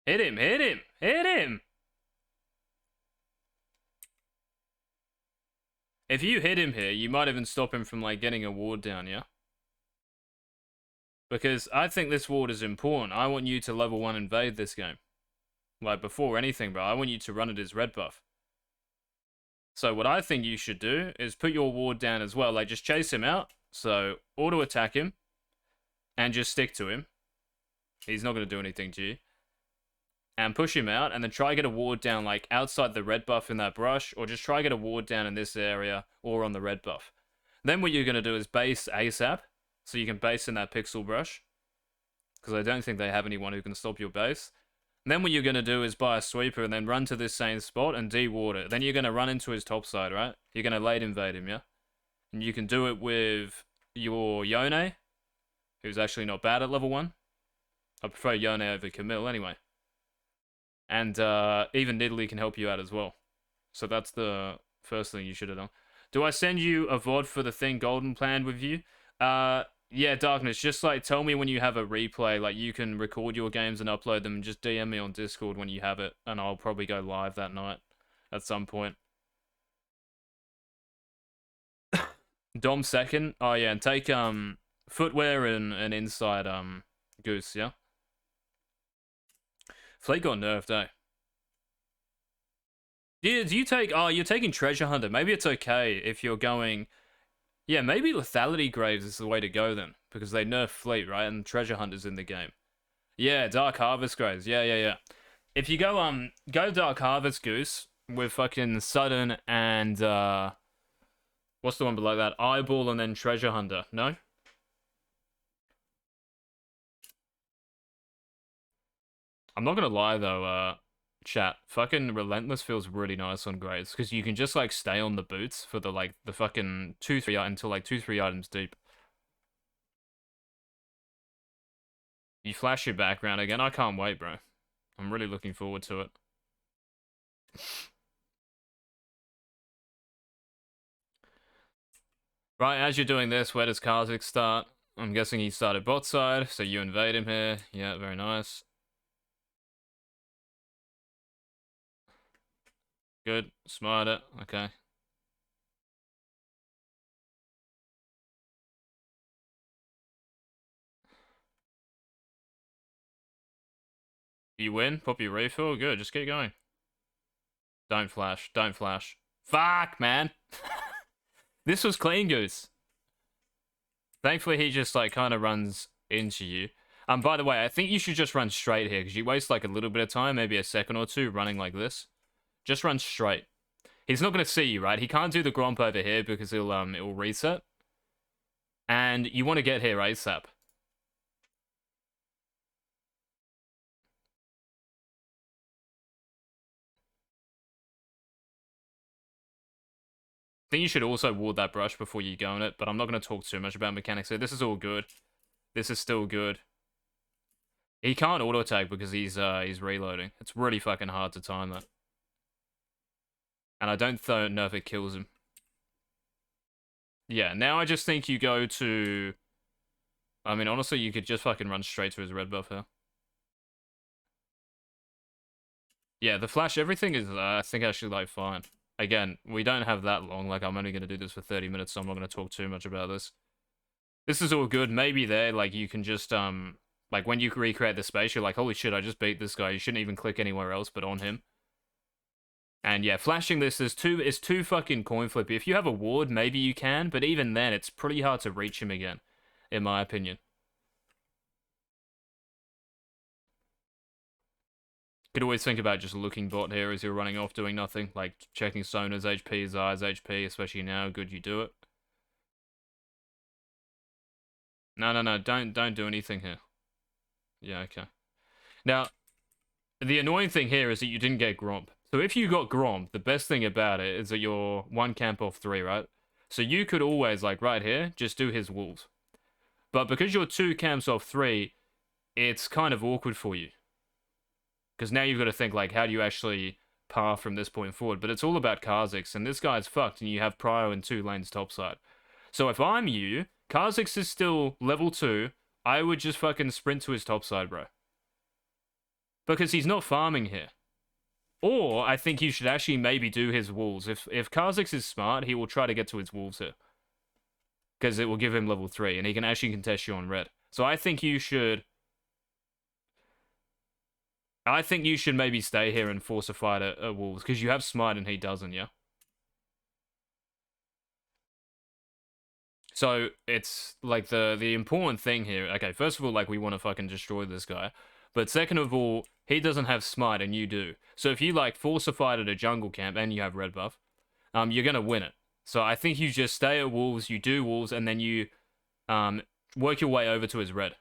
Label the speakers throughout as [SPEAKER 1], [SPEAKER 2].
[SPEAKER 1] Hit him, hit him, hit him! If you hit him here, you might even stop him from, like, getting a ward down, yeah? Because I think this ward is important. I want you to level 1 invade this game. Like, before anything, bro. I want you to run it as red buff. So what I think you should do is put your ward down as well. Like, just chase him out. So, auto-attack him. And just stick to him. He's not going to do anything to you. And push him out, and then try to get a ward down, like, outside the red buff in that brush, or just try to get a ward down in this area, or on the red buff. Then what you're going to do is base ASAP, so you can base in that pixel brush, because I don't think they have anyone who can stop your base. And then what you're going to do is buy a sweeper, and then run to this same spot, and de-ward it. Then you're going to run into his top side, right? You're going to late invade him, yeah? And you can do it with your Yone, who's actually not bad at level 1. I prefer Yone over Camille, anyway. And even Nidalee can help you out as well. So that's the first thing you should have done. Do I send you a VOD for the thing Golden planned with you? Yeah, Darkness, just like tell me when you have a replay. Like you can record your games and upload them and just DM me on Discord when you have it. And I'll probably go live that night at some point. Dom second. Oh yeah, and take footwear and inside Goose, yeah? Fleet got nerfed, eh? Yeah, do you take... Oh, you're taking Treasure Hunter. Maybe it's okay if you're going... Yeah, maybe Lethality Graves is the way to go then. Because they nerf Fleet, right? And Treasure Hunter's in the game. Yeah, Dark Harvest Graves. Yeah. If you go, go Dark Harvest Goose with fucking Sudden and, what's the one below that? Eyeball and then Treasure Hunter. No? I'm not gonna lie though, chat, fucking Relentless feels really nice on Graves, because you can just like stay on the boots for the like the fucking 2-3 until like 2-3 items deep. You flash your background again. I can't wait, bro. I'm really looking forward to it. Right, as you're doing this, where does Karzik start? I'm guessing he started bot side, so you invade him here. Yeah, very nice. Good. Smarter. Okay. You win? Pop your refill? Good, just keep going. Don't flash. Don't flash. Fuck, man! This was clean, Goose. Thankfully, he just, like, kind of runs into you. By the way, I think you should just run straight here, because you waste, like, a little bit of time, maybe a second or two, running like this. Just run straight. He's not going to see you, right? He can't do the Gromp over here, because it will reset. And you want to get here ASAP. I think you should also ward that brush before you go on it, but I'm not going to talk too much about mechanics here. This is all good. This is still good. He can't auto-tag because he's reloading. It's really fucking hard to time that. And I don't know if it kills him. Yeah, now I just think you go to... I mean, honestly, you could just fucking run straight to his red buff here. Yeah, the flash, everything is, I think, actually, like, fine. Again, we don't have that long. Like, I'm only going to do this for 30 minutes, so I'm not going to talk too much about this. This is all good. Maybe there, like, you can just, like, when you recreate the space, you're like, holy shit, I just beat this guy. You shouldn't even click anywhere else but on him. And yeah, flashing this is too fucking coin flippy. If you have a ward, maybe you can, but even then, it's pretty hard to reach him again, in my opinion. Could always think about just looking bot here as you're running off doing nothing, like checking Sona's HP, Zarya's HP, especially now. Good you do it. No, don't do anything here. Yeah, okay. Now, the annoying thing here is that you didn't get Gromp. So if you got Gromp, the best thing about it is that you're 1 camp off 3, right? So you could always, like right here, just do his wolves. But because you're 2 camps off 3, it's kind of awkward for you. Because now you've got to think, like, how do you actually path from this point forward? But it's all about Kha'Zix, and this guy's fucked, and you have Prio in 2 lanes topside. So if I'm you, Kha'Zix is still level 2, I would just fucking sprint to his topside, bro. Because he's not farming here. Or I think you should actually maybe do his wolves. If Kha'Zix is smart, he will try to get to his wolves here. Because it will give him level 3, and he can actually contest you on red. So I think you should... I think you should maybe stay here and force a fight at wolves, because you have smite and he doesn't, yeah? So it's like the important thing here. Okay, first of all, like we want to fucking destroy this guy. But second of all, he doesn't have smite and you do. So if you like force a fight at a jungle camp and you have red buff, you're gonna win it. So I think you just stay at wolves, you do wolves, and then you work your way over to his red.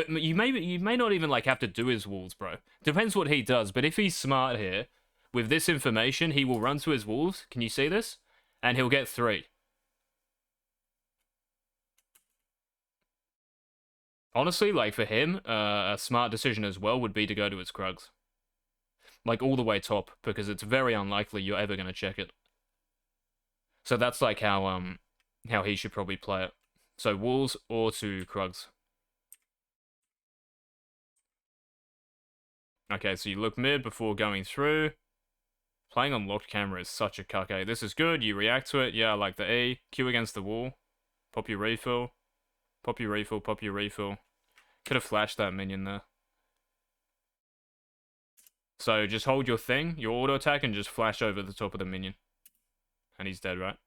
[SPEAKER 1] You may not even like have to do his wolves, bro. Depends what he does. But if he's smart here, with this information, he will run to his wolves. Can you see this? And he'll get 3. Honestly, like for him, a smart decision as well would be to go to his Krugs. Like all the way top, because it's very unlikely you're ever going to check it. So that's like how he should probably play it. So wolves or to Krugs. Okay, so you look mid before going through. Playing on locked camera is such a cuck, eh? This is good, you react to it, yeah, I like the E. Q against the wall. Pop your refill. Pop your refill, pop your refill. Could have flashed that minion there. So just hold your thing, your auto attack, and just flash over the top of the minion. And he's dead, right?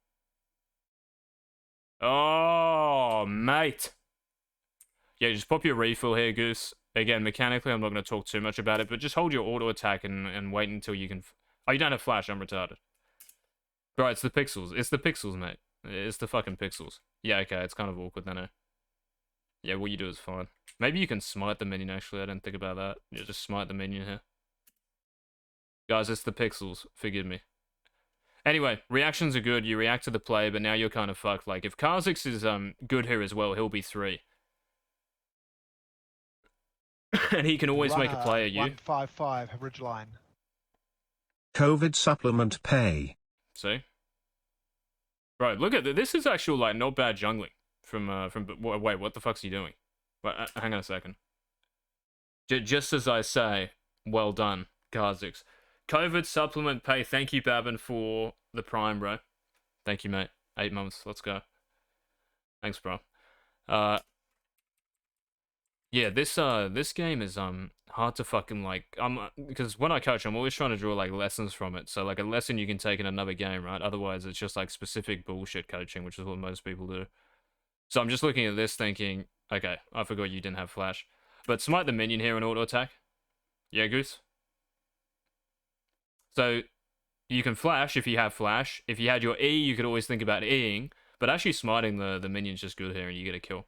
[SPEAKER 1] Oh, mate. Yeah, just pop your refill here, Goose. Again, mechanically, I'm not going to talk too much about it, but just hold your auto attack and wait until you can... Oh, you don't have flash, I'm retarded. Bro, it's the pixels. It's the pixels, mate. It's the fucking pixels. Yeah, okay, it's kind of awkward then, eh? Yeah, what you do is fine. Maybe you can smite the minion, actually. I didn't think about that. Yeah, just smite the minion here. Guys, it's the pixels. Forgive me. Anyway, reactions are good. You react to the play, but now you're kind of fucked. Like, if Kha'Zix is good here as well, he'll be 3. And he can always make a play at you.
[SPEAKER 2] 155, Ridgeline.
[SPEAKER 3] COVID supplement pay.
[SPEAKER 1] See? Bro, look at this. Is actual, like, not bad jungling. Wait, what the fuck's he doing? Wait, hang on a second. Just as I say, well done, Kha'Zix. COVID supplement pay. Thank you, Babin, for the prime, bro. Thank you, mate. 8 months. Let's go. Thanks, bro. Yeah, this game is hard to fucking like because when I coach, I'm always trying to draw like lessons from it. So like a lesson you can take in another game, right? Otherwise, it's just like specific bullshit coaching, which is what most people do. So I'm just looking at this thinking, okay, I forgot you didn't have flash. But smite the minion here and auto attack. Yeah, Goose? So you can flash if you have flash. If you had your E, you could always think about Eing. But actually smiting the minion's just good here and you get a kill.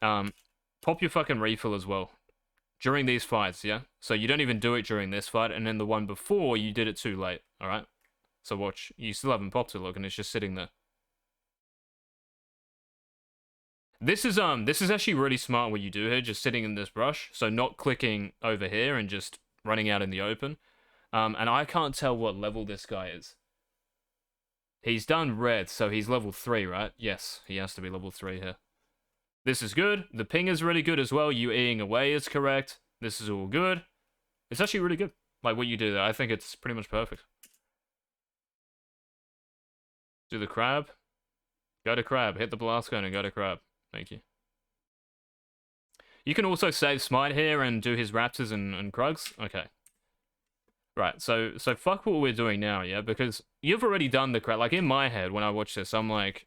[SPEAKER 1] Pop your fucking refill as well. During these fights, yeah? So you don't even do it during this fight, and then the one before, you did it too late, alright? So watch. You still haven't popped it, look, and it's just sitting there. This is actually really smart what you do here, just sitting in this brush, so not clicking over here and just running out in the open. And I can't tell what level this guy is. He's done red, so he's level 3, right? Yes, he has to be level 3 here. This is good. The ping is really good as well. You E-ing away is correct. This is all good. It's actually really good. Like what you do there. I think it's pretty much perfect. Do the crab. Go to crab. Hit the blast cone and go to crab. Thank you. You can also save smite here and do his raptors and Krugs. Okay. Right, so fuck what we're doing now, yeah? Because you've already done the crab. Like in my head, when I watch this, I'm like...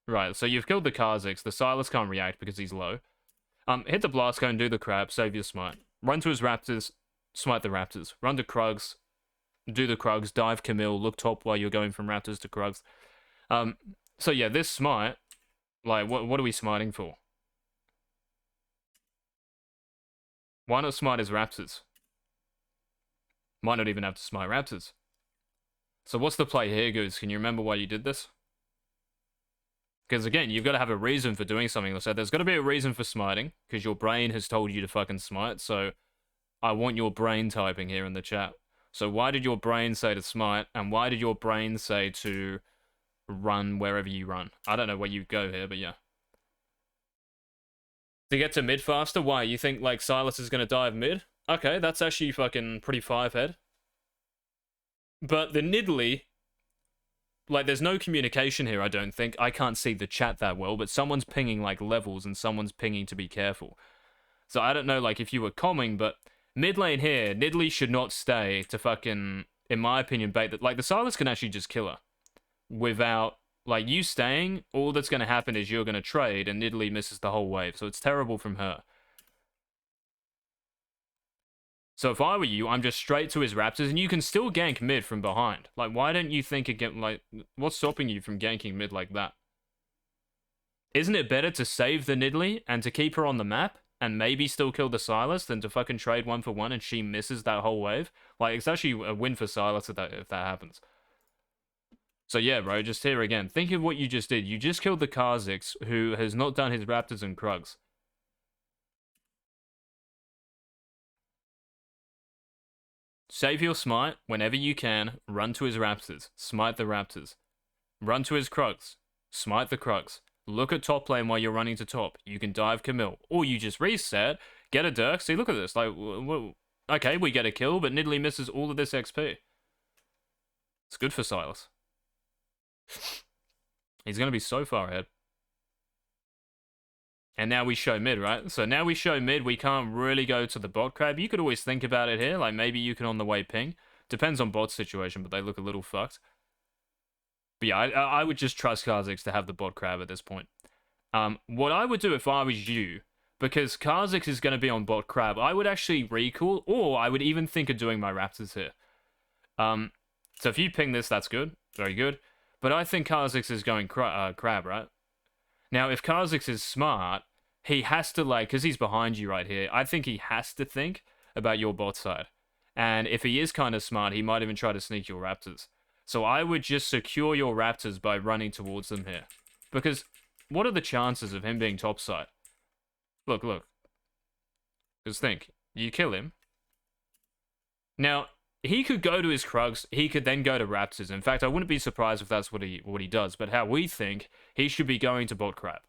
[SPEAKER 1] Right, so you've killed the Kha'Zix. The Silas can't react because he's low. Hit the blast cone, do the crab, save your smite. Run to his raptors, smite the raptors. Run to Krugs, do the Krugs, dive Camille, look top while you're going from raptors to Krugs. So yeah, this smite, like, what are we smiting for? Why not smite his raptors? Might not even have to smite raptors. So what's the play here, Goose? Can you remember why you did this? Because again, you've got to have a reason for doing something. So there's got to be a reason for smiting, because your brain has told you to fucking smite. So I want your brain typing here in the chat. So why did your brain say to smite, and why did your brain say to run wherever you run? I don't know where you go here, but yeah. To get to mid faster? Why? You think, like, Sylas is gonna dive mid? Okay, that's actually fucking pretty five-head. But the Nidalee, like, there's no communication here, I don't think. I can't see the chat that well, but someone's pinging, like, levels and someone's pinging to be careful. So I don't know, like, if you were comming, but mid lane here, Nidalee should not stay to fucking, in my opinion, bait that. Like, the Sylas can actually just kill her. Without, like, you staying, all that's going to happen is you're going to trade and Nidalee misses the whole wave. So it's terrible from her. So if I were you, I'm just straight to his Raptors, and you can still gank mid from behind. Like, why don't you think again, like, what's stopping you from ganking mid like that? Isn't it better to save the Nidalee and to keep her on the map and maybe still kill the Sylas than to fucking trade 1-for-1 and she misses that whole wave? Like, it's actually a win for Sylas if that happens. So yeah, bro, just here again. Think of what you just did. You just killed the Kha'Zix, who has not done his Raptors and Krugs. Save your smite whenever you can. Run to his Raptors. Smite the Raptors. Run to his Krugs. Smite the Krugs. Look at top lane while you're running to top. You can dive Camille. Or you just reset, get a Dirk. See, look at this. Like, okay, we get a kill, but Nidalee misses all of this XP. It's good for Sylas. He's going to be so far ahead. And now we show mid, right? So now we show mid, we can't really go to the bot crab. You could always think about it here, like maybe you can on the way ping. Depends on bot situation, but they look a little fucked. But yeah, I would just trust Kha'Zix to have the bot crab at this point. What I would do if I was you, because Kha'Zix is going to be on bot crab, I would actually recall, or I would even think of doing my Raptors here. So if you ping this, that's good. Very good. But I think Kha'Zix is going crab, right? Now, if Kha'Zix is smart, he has to, like, because he's behind you right here, I think he has to think about your bot side. And if he is kind of smart, he might even try to sneak your Raptors. So I would just secure your Raptors by running towards them here. Because what are the chances of him being topside? Look. Just think. You kill him. Now, he could go to his Krugs. He could then go to Raptors. In fact, I wouldn't be surprised if that's what he does. But how we think, he should be going to bot crab.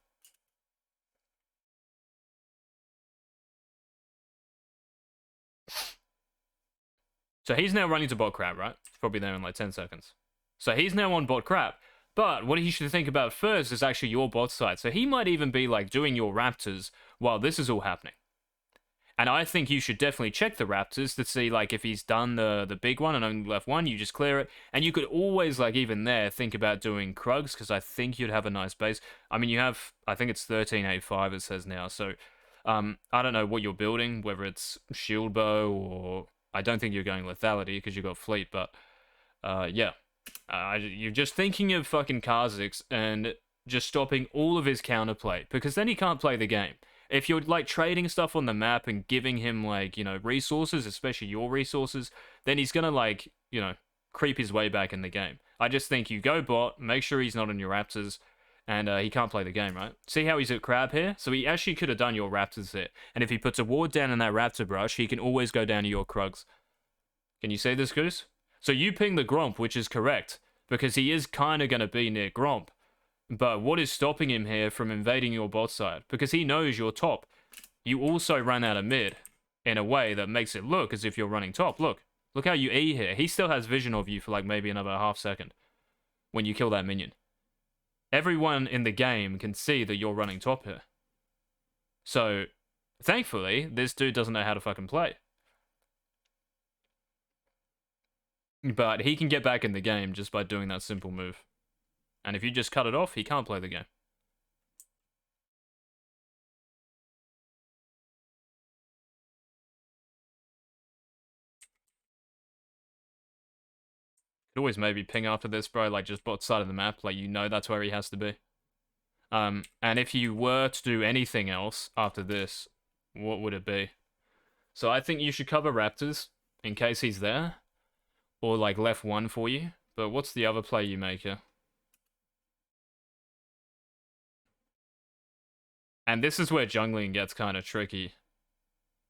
[SPEAKER 1] So he's now running to bot crab, right? He's probably there in like 10 seconds. So he's now on bot crab. But what he should think about first is actually your bot side. So he might even be like doing your Raptors while this is all happening. And I think you should definitely check the Raptors to see, like, if he's done the big one and only left one, you just clear it. And you could always, like, even there, think about doing Krugs, because I think you'd have a nice base. I mean, you have, I think it's 1385 it says now. So, I don't know what you're building, whether it's Shield Bow or... I don't think you're going Lethality, because you've got Fleet, but, yeah. You're just thinking of fucking Kha'Zix and just stopping all of his counterplay, because then he can't play the game. If you're, like, trading stuff on the map and giving him, like, you know, resources, especially your resources, then he's gonna, like, you know, creep his way back in the game. I just think you go bot, make sure he's not on your Raptors, and he can't play the game, right? See how he's at crab here? So he actually could have done your Raptors there. And if he puts a ward down in that Raptor brush, he can always go down to your Krugs. Can you see this, Goose? So you ping the Gromp, which is correct, because he is kind of going to be near Gromp. But what is stopping him here from invading your bot side? Because he knows you're top. You also run out of mid in a way that makes it look as if you're running top. Look how you E here. He still has vision of you for like maybe another half second when you kill that minion. Everyone in the game can see that you're running top here. So, thankfully, this dude doesn't know how to fucking play. But he can get back in the game just by doing that simple move. And if you just cut it off, he can't play the game. Could always maybe ping after this, bro, like just bot side of the map, like you know that's where he has to be. And if you were to do anything else after this, what would it be? So I think you should cover Raptors in case he's there. Or like left one for you. But what's the other play you make here? And this is where jungling gets kind of tricky.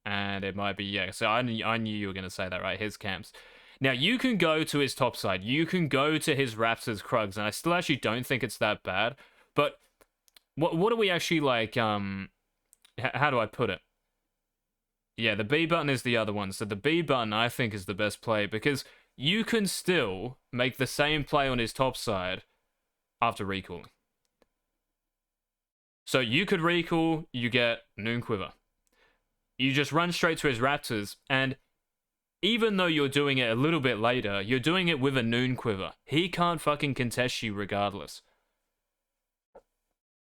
[SPEAKER 1] And it might be, yeah. So I knew you were going to say that, right? His camps. Now, you can go to his top side. You can go to his Raptors Krugs. And I still actually don't think it's that bad. But what are we actually like, how do I put it? Yeah, the B button is the other one. So the B button, I think, is the best play because you can still make the same play on his top side after recalling. So you could recall, you get Noon Quiver. You just run straight to his Raptors, and even though you're doing it a little bit later, you're doing it with a Noon Quiver. He can't fucking contest you regardless.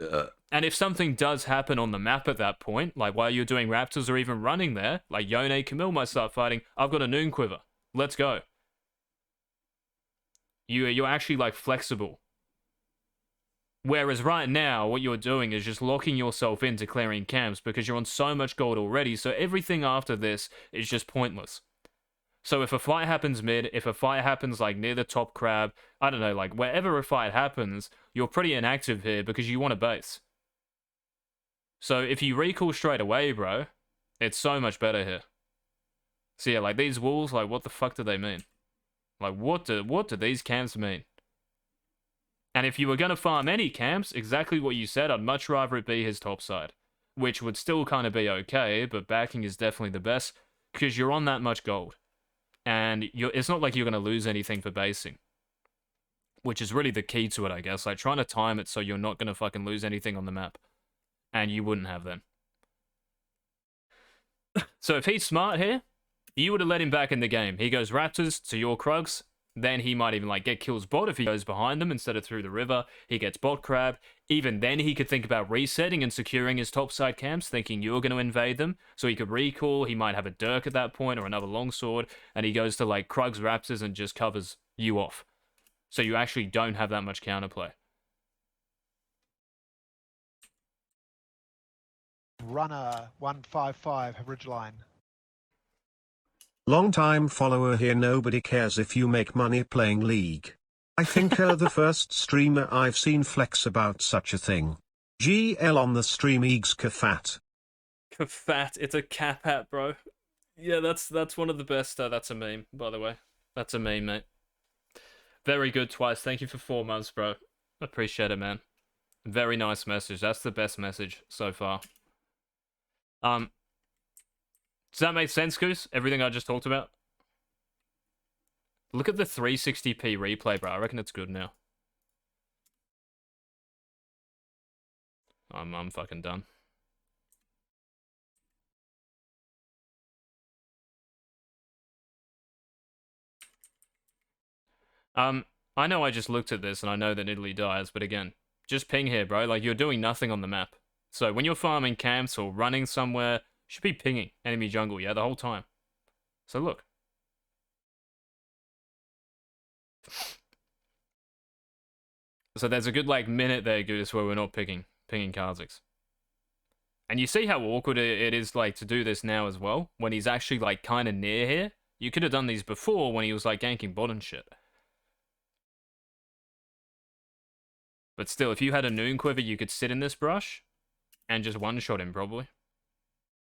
[SPEAKER 1] And if something does happen on the map at that point, like while you're doing Raptors or even running there, like Yone Camille might start fighting, I've got a Noon Quiver. Let's go. You're actually like flexible. Whereas right now, what you're doing is just locking yourself into clearing camps because you're on so much gold already, so everything after this is just pointless. So if a fight happens mid, if a fight happens like near the top crab, I don't know, like wherever a fight happens, you're pretty inactive here because you want a base. So if you recall straight away, bro, it's so much better here. So yeah, like these walls, like what the fuck do they mean? Like what do these camps mean? And if you were going to farm any camps, exactly what you said, I'd much rather it be his top side. Which would still kind of be okay, but backing is definitely the best, because you're on that much gold. And it's not like you're going to lose anything for basing. Which is really the key to it, I guess. Like, trying to time it so you're not going to fucking lose anything on the map. And you wouldn't have then. So if he's smart here, you would have let him back in the game. He goes Raptors to your Krugs. Then he might even like get kills bot if he goes behind them instead of through the river. He gets bot crab. Even then he could think about resetting and securing his topside camps, thinking you're going to invade them. So he could recall. He might have a Dirk at that point or another longsword. And he goes to like Krugs Raptors and just covers you off. So you actually don't have that much counterplay.
[SPEAKER 2] Runner 155 Ridgeline.
[SPEAKER 3] Long-time follower here. Nobody cares if you make money playing League. I think the first streamer I've seen flex about such a thing. GL on the stream eeks Kafat.
[SPEAKER 1] Kafat, it's a cap hat, bro. Yeah, that's one of the best. That's a meme, by the way. That's a meme, mate. Very good twice. Thank you for 4 months, bro. Appreciate it, man. Very nice message. That's the best message so far. Does that make sense, Goose? Everything I just talked about? Look at the 360p replay, bro. I reckon it's good now. I'm fucking done. I know I just looked at this and I know that Italy dies, but again, just ping here, bro. Like, you're doing nothing on the map. So when you're farming camps or running somewhere, you should be pinging enemy jungle, yeah, the whole time. So look. So there's a good, like, minute there, Goose, where we're not pinging Kha'Zix. And you see how awkward it is, like, to do this now as well? When he's actually, like, kind of near here? You could have done these before when he was, like, ganking bot and shit. But still, if you had a Noon Quiver, you could sit in this brush and just one-shot him, probably.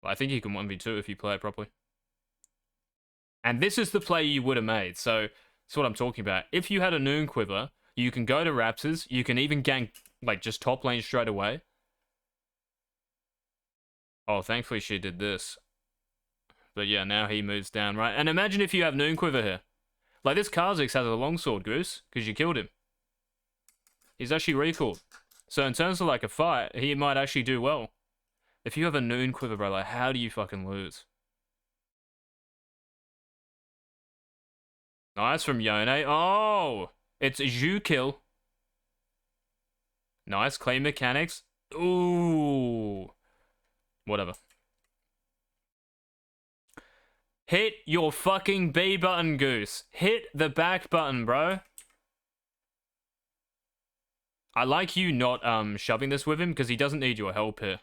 [SPEAKER 1] Well, I think you can 1v2 if you play it properly. And this is the play you would have made, so that's what I'm talking about. If you had a Noon Quiver, you can go to Raptors, you can even gank, like, just top lane straight away. Oh, thankfully she did this. But yeah, now he moves down, right? And imagine if you have Noon Quiver here. Like, this Kha'Zix has a longsword, Goose, because you killed him. He's actually recalled. So in terms of, like, a fight, he might actually do well. If you have a Noon Quiver, bro, like, how do you fucking lose? Nice from Yone. Oh! It's Zhu kill. Nice, clean mechanics. Ooh. Whatever. Hit your fucking B button, Goose. Hit the back button, bro. I like you not shoving this with him because he doesn't need your help here.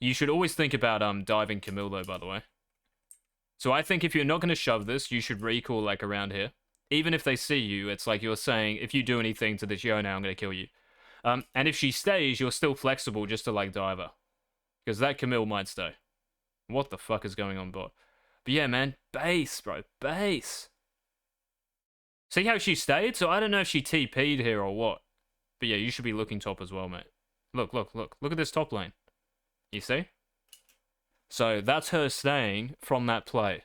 [SPEAKER 1] You should always think about diving Camille though, by the way. So I think if you're not going to shove this, you should recall like around here. Even if they see you, it's like you're saying, if you do anything to this Yone, I'm going to kill you. And if she stays, you're still flexible just to like dive her. Because that Camille might stay. What the fuck is going on, bot? But yeah, man, base, bro, base. See how she stayed? So I don't know if she TP'd here or what. But yeah, you should be looking top as well, mate. Look, look, look. Look at this top lane. You see? So that's her staying from that play.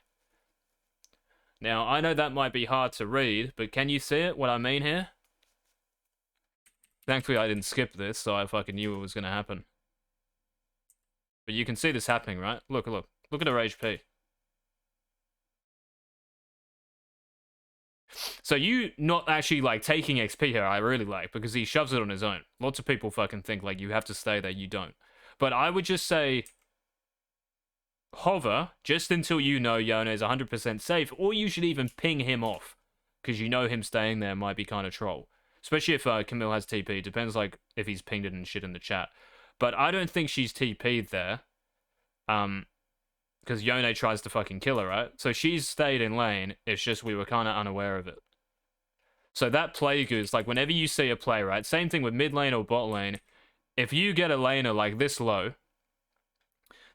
[SPEAKER 1] Now, I know that might be hard to read, but can you see it, what I mean here? Thankfully, I didn't skip this, so I fucking knew it was going to happen. But you can see this happening, right? Look, look. Look at her HP. So you not actually, like, taking XP here, I really like, because he shoves it on his own. Lots of people fucking think, like, you have to stay there, you don't. But I would just say, hover, just until you know Yone is 100% safe, or you should even ping him off, because you know him staying there might be kind of troll. Especially if Camille has TP, depends, like, if he's pinged it and shit in the chat. But I don't think she's TP'd there, because Yone tries to fucking kill her, right? So she's stayed in lane, it's just we were kind of unaware of it. So that play goose, like whenever you see a play, right? Same thing with mid lane or bot lane. If you get a laner like this low,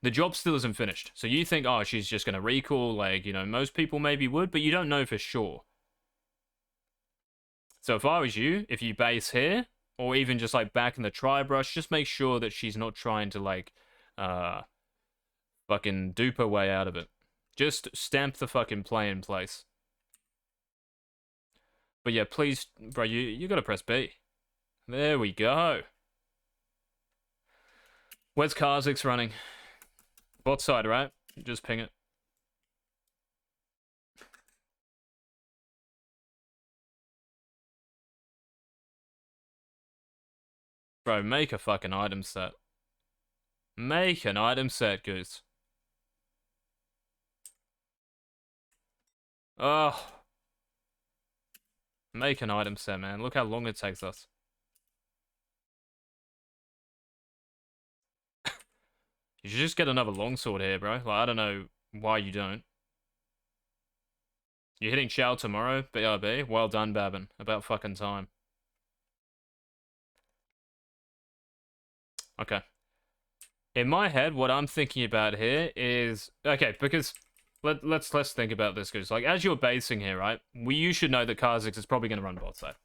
[SPEAKER 1] the job still isn't finished. So you think, oh, she's just going to recall, like, you know, most people maybe would, but you don't know for sure. So if I was you, if you base here, or even just like back in the tri-brush, just make sure that she's not trying to like, fucking dupe her way out of it. Just stamp the fucking play in place. But yeah, please, bro, you gotta press B. There we go. Where's Kha'Zix running? Bot side, right? Just ping it. Bro, make a fucking item set. Make an item set, Goose. Oh. Make an item set, man. Look how long it takes us. You should just get another longsword here, bro. Like, I don't know why you don't. You're hitting Chow tomorrow, BRB? Well done, Babin. About fucking time. Okay. In my head, what I'm thinking about here is... Okay, because... Let's think about this, because, like, as you're basing here, right? You should know that Kha'Zix is probably going to run bot side.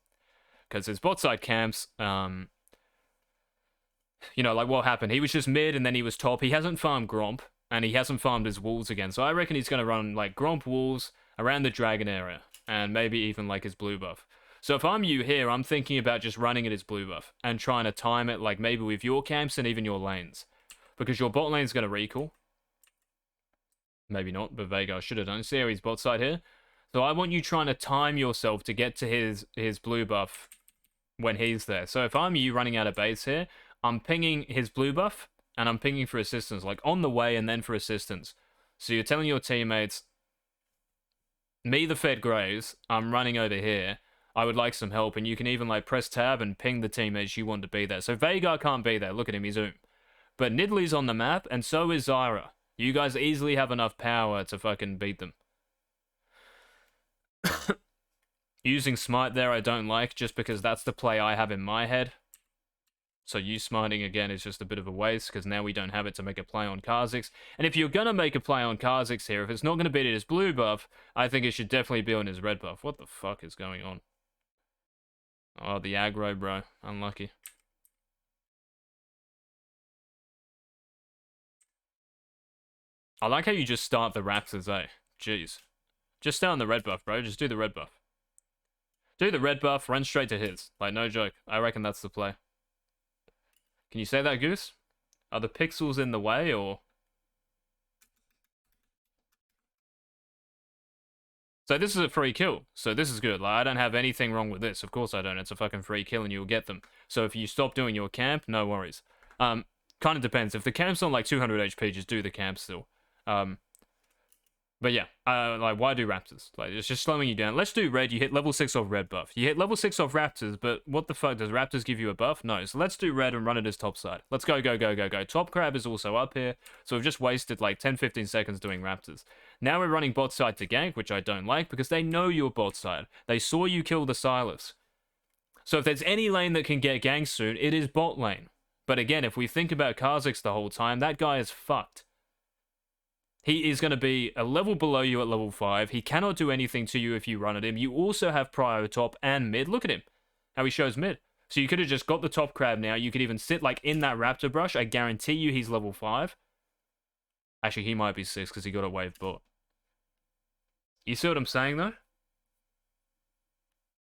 [SPEAKER 1] Because his bot side camps, you know, like, what happened? He was just mid, and then he was top. He hasn't farmed Gromp, and he hasn't farmed his wolves again. So I reckon he's going to run, like, Gromp wolves around the dragon area, and maybe even, like, his blue buff. So if I'm you here, I'm thinking about just running at his blue buff, and trying to time it, like, maybe with your camps and even your lanes. Because your bot lane's going to recall. Maybe not, but Veigar should have done. See how he's bot side here? So I want you trying to time yourself to get to his blue buff when he's there. So if I'm you running out of base here, I'm pinging his blue buff, and I'm pinging for assistance, like on the way and then for assistance. So you're telling your teammates, me the Fed Graves, I'm running over here, I would like some help, and you can even like press tab and ping the teammates you want to be there. So Veigar can't be there, look at him, he's Zoom. But Nidalee's on the map, and so is Zyra. You guys easily have enough power to fucking beat them. Using smite there I don't like, just because that's the play I have in my head. So you smiting again is just a bit of a waste, because now we don't have it to make a play on Kha'Zix. And if you're going to make a play on Kha'Zix here, if it's not going to beat his blue buff, I think it should definitely be on his red buff. What the fuck is going on? Oh, the aggro, bro. Unlucky. I like how you just start the Raptors, eh? Jeez. Just stay on the red buff, bro. Just do the red buff. Do the red buff, run straight to his. Like, no joke. I reckon that's the play. Can you say that, Goose? Are the pixels in the way, or...? So this is a free kill. So this is good. Like, I don't have anything wrong with this. Of course I don't. It's a fucking free kill and you'll get them. So if you stop doing your camp, no worries. Kind of depends. If the camp's on like 200 HP, just do the camp still. But yeah, like, why do Raptors? Like, it's just slowing you down. Let's do red. You hit level 6 off red buff. You hit level 6 off Raptors, but what the fuck? Does Raptors give you a buff? No. So let's do red and run it as top side. Let's go, go, go, go, go. Top crab is also up here. So we've just wasted like 10-15 seconds doing Raptors. Now we're running bot side to gank, which I don't like, because they know you're bot side. They saw you kill the Sylas. So if there's any lane that can get ganked soon, it is bot lane. But again, if we think about Kha'Zix the whole time, that guy is fucked. He is going to be a level below you at level 5. He cannot do anything to you if you run at him. You also have prio top and mid. Look at him. How he shows mid. So you could have just got the top crab now. You could even sit like in that raptor brush. I guarantee you he's level 5. Actually, he might be 6 because he got a wave bot. You see what I'm saying, though?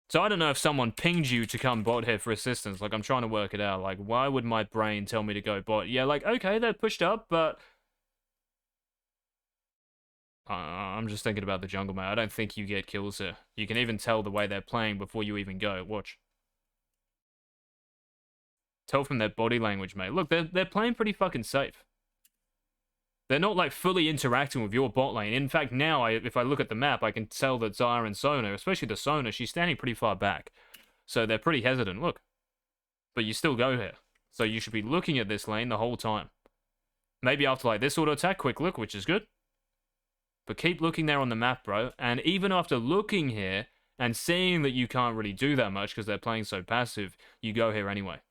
[SPEAKER 1] So I don't know if someone pinged you to come bot here for assistance. Like, I'm trying to work it out. Like, why would my brain tell me to go bot? Yeah, like, okay, they're pushed up, but... I'm just thinking about the jungle, mate. I don't think you get kills here. You can even tell the way they're playing before you even go. Watch. Tell from their body language, mate. Look, they're playing pretty fucking safe. They're not, like, fully interacting with your bot lane. In fact, now, if I look at the map, I can tell that Xayah and Sona, especially the Sona, she's standing pretty far back. So they're pretty hesitant. Look. But you still go here. So you should be looking at this lane the whole time. Maybe after, like, this auto attack, quick look, which is good. But keep looking there on the map, bro. And even after looking here and seeing that you can't really do that much because they're playing so passive, you go here anyway.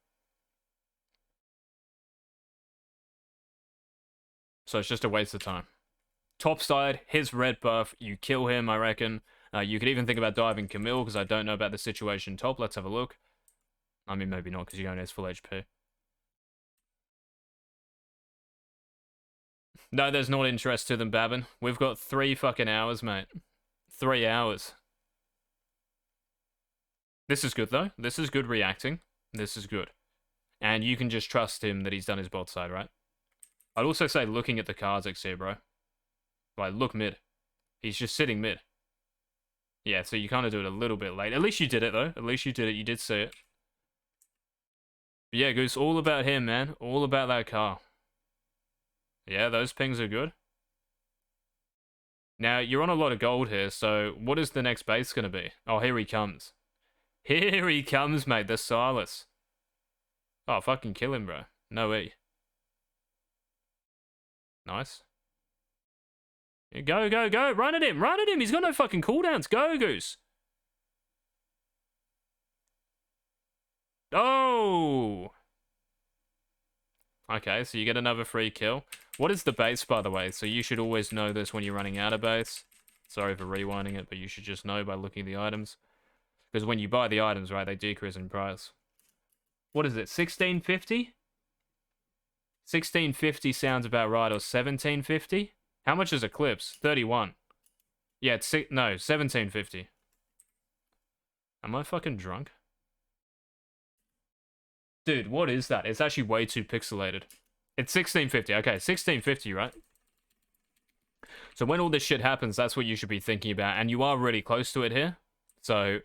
[SPEAKER 1] So it's just a waste of time. Top side, his red buff, you kill him, I reckon. You could even think about diving Camille because I don't know about the situation top. Let's have a look. I mean, maybe not because you're going to full HP. No, there's not interest to them, Babin. We've got 3 fucking hours, mate. 3 hours. This is good, though. This is good reacting. This is good. And you can just trust him that he's done his bot side, right? I'd also say looking at the Kha'Zix here, bro. Like, look mid. He's just sitting mid. Yeah, so you kind of do it a little bit late. At least you did it, though. At least you did it. You did see it. But yeah, Goose, all about him, man. All about that car. Yeah, those pings are good. Now, you're on a lot of gold here, so what is the next base going to be? Oh, here he comes. Here he comes, mate, the Sylas. Oh, fucking kill him, bro. No E. Nice. Yeah, go, go, go. Run at him. Run at him. He's got no fucking cooldowns. Go, Goose. Oh! Okay, so you get another free kill. What is the base, by the way? So you should always know this when you're running out of base. Sorry for rewinding it, but you should just know by looking at the items. Because when you buy the items, right, they decrease in price. What is it, 1650? 1650 sounds about right, or 1750? How much is Eclipse? 31. Yeah, it's no, 1750. Am I fucking drunk? Dude, what is that? It's actually way too pixelated. It's 1650. Okay, 1650, right? So when all this shit happens, that's what you should be thinking about. And you are really close to it here. So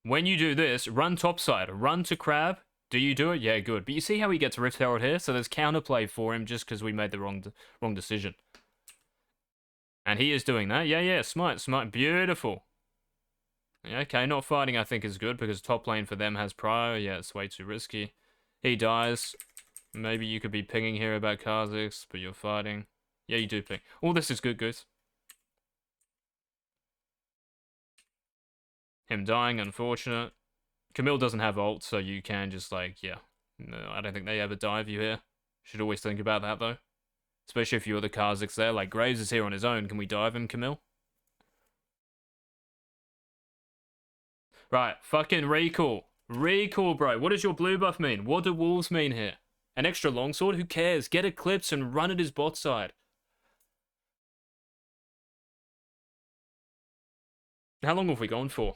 [SPEAKER 1] when you do this, run topside. Run to Crab. Do you do it? Yeah, good. But you see how he gets Rift Herald here? So there's counterplay for him just because we made the wrong decision. And he is doing that. Yeah, yeah. Smite, smite. Beautiful. Okay, not fighting I think is good because top lane for them has prio. Yeah, it's way too risky. He dies. Maybe you could be pinging here about Kha'Zix, but you're fighting. Yeah, you do ping. All this is good, Goose. Him dying, unfortunate. Camille doesn't have ult, so you can just like, yeah. No, I don't think they ever dive you here. Should always think about that though. Especially if you're the Kha'Zix there. Like, Graves is here on his own. Can we dive him, Camille? Right, fucking recall. Recall, bro. What does your blue buff mean? What do wolves mean here? An extra longsword? Who cares? Get Eclipse and run at his bot side. How long have we gone for?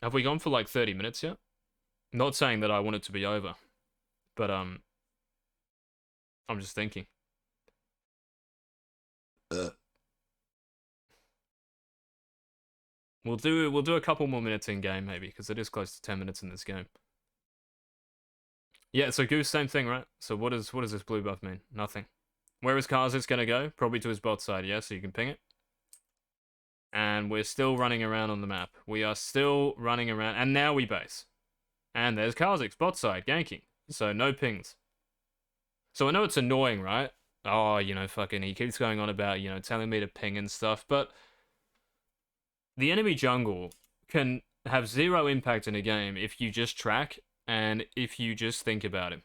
[SPEAKER 1] Have we gone for like 30 minutes yet? Not saying that I want it to be over. But, I'm just thinking. We'll do a couple more minutes in game maybe, because it is close to 10 minutes in this game. Yeah, so Goose, same thing, right? So what does this blue buff mean? Nothing. Where is Kha'Zix gonna go? Probably to his bot side, yeah, so you can ping it. And we're still running around on the map. We are still running around, and now we base. And there's Kha'Zix, bot side, ganking. So no pings. So I know it's annoying, right? Oh, you know, fucking, he keeps going on about, you know, telling me to ping and stuff, but the enemy jungle can have zero impact in a game if you just track and if you just think about him.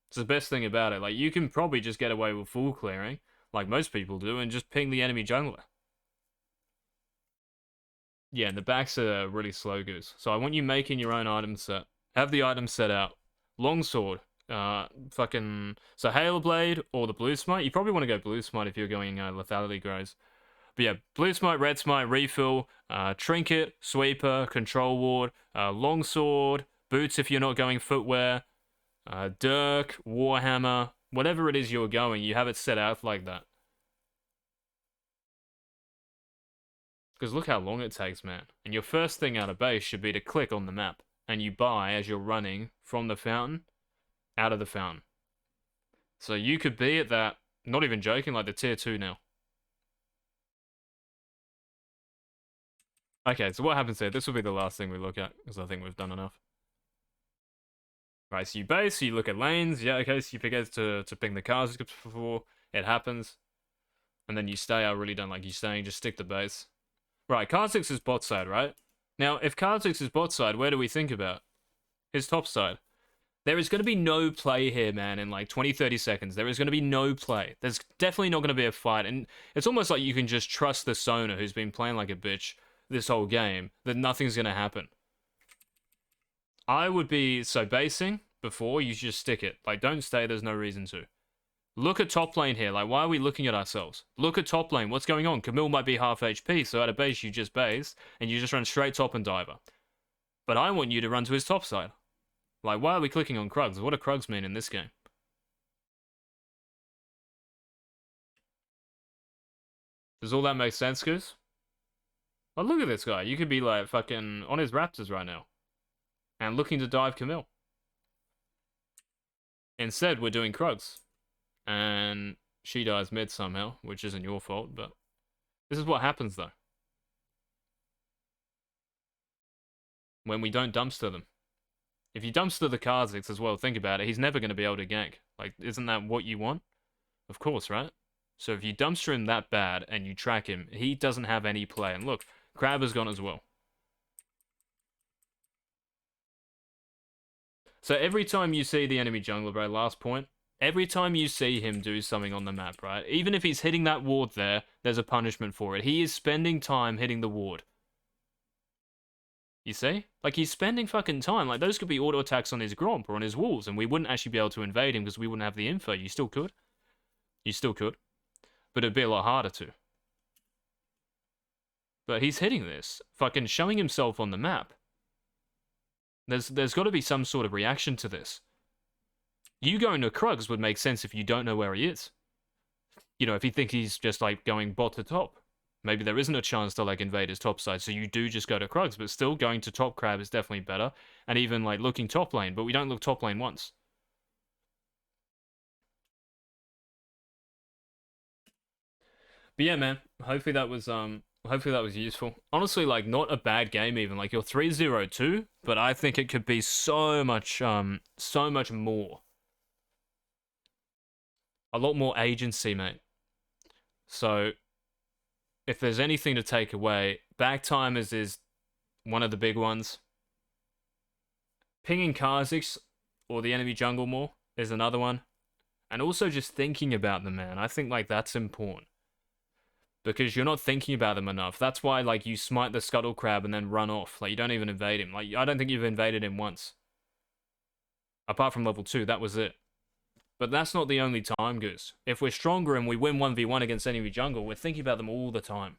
[SPEAKER 1] It's the best thing about it. Like, you can probably just get away with full clearing, like most people do, and just ping the enemy jungler. Yeah, and the backs are really slow, Goose. So I want you making your own item set. Have the item set out. Longsword, Fucking so Hail Blade or the Blue Smite. You probably want to go Blue Smite if you're going Lethality Grows. But yeah, Blue Smite, Red Smite, Refill, Trinket, Sweeper, Control Ward, Longsword, Boots if you're not going Footwear, Dirk, Warhammer, whatever it is you're going, you have it set out like that. Because look how long it takes, man. And your first thing out of base should be to click on the map. And you buy as you're running from the fountain, out of the fountain. So you could be at that, not even joking, like the tier 2 now. Okay, so what happens here? This will be the last thing we look at, because I think we've done enough. Right, so you base, so you look at lanes, yeah, okay, so you forget to ping the cars before it happens. And then you stay, I really don't like you staying, just stick to base. Right, Kha'Zix is bot side, right? Now, if Kha'Zix is bot side, where do we think about? His top side. There is going to be no play here, man, in like 20, 30 seconds. There is going to be no play. There's definitely not going to be a fight. And it's almost like you can just trust the Sona, who's been playing like a bitch this whole game, that nothing's going to happen. I would be, so basing before, you just stick it. Like, don't stay, there's no reason to. Look at top lane here. Like, why are we looking at ourselves? Look at top lane. What's going on? Camille might be half HP, so at a base, you just base, and you just run straight top and diver. But I want you to run to his top side. Like, why are we clicking on Krugs? What do Krugs mean in this game? Does all that make sense, Goose? Oh, look at this guy. You could be, like, fucking on his Raptors right now. And looking to dive Camille. Instead, we're doing Krugs. And she dies mid somehow, which isn't your fault, but this is what happens, though. When we don't dumpster them. If you dumpster the Kha'Zix as well, think about it, he's never going to be able to gank. Like, isn't that what you want? Of course, right? So if you dumpster him that bad and you track him, he doesn't have any play. And look, Crab has gone as well. So every time you see the enemy jungler, bro, last point, every time you see him do something on the map, right? Even if he's hitting that ward there, there's a punishment for it. He is spending time hitting the ward. You see? Like, he's spending fucking time. Like, those could be auto attacks on his Gromp or on his wolves, and we wouldn't actually be able to invade him because we wouldn't have the info. You still could. You still could. But it'd be a lot harder to. But he's hitting this. Fucking showing himself on the map. There's got to be some sort of reaction to this. You going to Krugs would make sense if you don't know where he is. You know, if you think he's just, like, going bot to top. Maybe there isn't a chance to, like, invade his top side, so you do just go to Krugs, but still going to top Crab is definitely better. And even, like, looking top lane, but we don't look top lane once. But yeah, man, hopefully that was useful. Honestly, like, not a bad game even. Like, you're 3-0-2, but I think it could be so much more. A lot more agency, mate. So, if there's anything to take away, back time is one of the big ones. Pinging Kha'Zix or the enemy jungle more is another one. And also just thinking about them, man. I think, like, that's important. Because you're not thinking about them enough. That's why, like, you smite the Scuttle Crab and then run off. Like, you don't even invade him. Like, I don't think you've invaded him once. Apart from level 2, that was it. But that's not the only time, Goose. If we're stronger and we win 1v1 against enemy jungle, we're thinking about them all the time.